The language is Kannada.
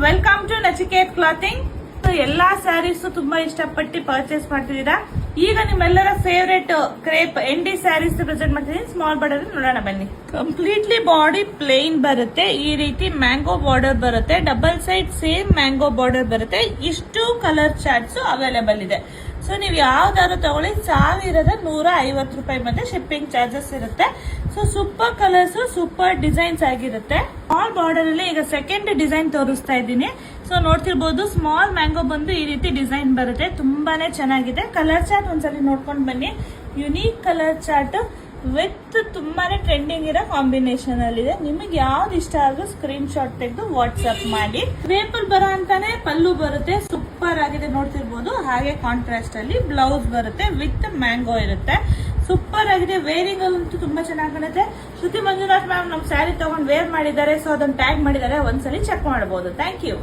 Welcome to Nachiket clothing. ಎಲ್ಲಾ ಸ್ಯಾರೀಸ್ ತುಂಬಾ ಇಷ್ಟಪಟ್ಟು ಪರ್ಚೇಸ್ ಮಾಡ್ತಿದ್ದೀರಾ. ಈಗ ನಿಮ್ಮೆಲ್ಲರ ಫೇವರೇಟ್ ಕ್ರೇಪ್ ಎಂಡಿ ಸ್ಯಾರೀಸ್ ಪ್ರೆಸೆಂಟ್ ಮಾಡ್ತಿದ್ದೀನಿ. ಸ್ಮಾಲ್ ಬಾರ್ಡರ್ ನೋಡೋಣ ಬನ್ನಿ. ಕಂಪ್ಲೀಟ್ಲಿ ಬಾಡಿ ಪ್ಲೇನ್ ಬರುತ್ತೆ. ಈ ರೀತಿ ಮ್ಯಾಂಗೋ ಬಾರ್ಡರ್ ಬರುತ್ತೆ. Double side same mango border ಬರುತ್ತೆ. ಇಷ್ಟು ಕಲರ್ ಚಾರ್ಟ್ಸ್ ಅವೈಲೇಬಲ್ ಇದೆ. ಸೊ ನೀವು ಯಾವ್ದಾದ್ರು ತಗೊಳ್ಳಿ, 1150 ರೂಪಾಯಿ ಮತ್ತೆ ಶಿಪ್ಪಿಂಗ್ ಚಾರ್ಜಸ್ ಇರುತ್ತೆ. So super colours, super designs ಆಗಿರುತ್ತೆ. ಸ್ಮಾಲ್ ಬಾರ್ಡರ್ ಅಲ್ಲಿ ಈಗ ಸೆಕೆಂಡ್ ಡಿಸೈನ್ ತೋರಿಸ್ತಾ ಇದ್ದೀನಿ. ಸೊ ನೋಡ್ತಿರ್ಬೋದು, ಸ್ಮಾಲ್ ಮ್ಯಾಂಗೋ ಬಂದು ಈ ರೀತಿ ಡಿಸೈನ್ ಬರುತ್ತೆ. ತುಂಬಾನೇ ಚೆನ್ನಾಗಿದೆ. ಕಲರ್ ಚಾರ್ಟ್ ಒಂದ್ಸಲಿ ನೋಡ್ಕೊಂಡು ಬನ್ನಿ. ಯುನೀಕ್ ಕಲರ್ ಚಾರ್ಟ್ ವಿತ್ ತುಂಬಾನೇ ಟ್ರೆಂಡಿಂಗ್ ಇರೋ ಕಾಂಬಿನೇಷನ್ ಅಲ್ಲಿ ಇದೆ. ನಿಮಗೆ ಯಾವ್ದು ಇಷ್ಟ ಆದ್ರೂ ಸ್ಕ್ರೀನ್ ಶಾಟ್ ತೆಗೆದು ವಾಟ್ಸ್ಆಪ್ ಮಾಡಿ. ಕ್ರೇಪಲ್ ಬರೋ ಅಂತಾನೆ ಪಲ್ಲು ಬರುತ್ತೆ. ಸೂಪರ್ ಆಗಿದೆ ನೋಡ್ತಿರ್ಬೋದು. ಹಾಗೆ ಕಾಂಟ್ರಾಸ್ಟ್ ಅಲ್ಲಿ ಬ್ಲೌಸ್ ಬರುತ್ತೆ ವಿತ್ ಮ್ಯಾಂಗೋ ಇರುತ್ತೆ. ಸೂಪರ್ ಆಗಿದೆ. ವೇರಿಂಗ್ ಅಂತೂ ತುಂಬಾ ಚೆನ್ನಾಗಿ ಕಾಣುತ್ತೆ. ಶ್ರುತಿ ಮಂಜುನಾಥ್ ಮ್ಯಾಮ್ ನಮ್ ಸ್ಯಾರಿ ತಗೊಂಡು ವೇರ್ ಮಾಡಿದ್ದಾರೆ. ಸೊ ಅದನ್ನ ಟ್ಯಾಗ್ ಮಾಡಿದ್ದಾರೆ, ಒಂದ್ಸಲಿ ಚೆಕ್ ಮಾಡಬಹುದು. Thank you.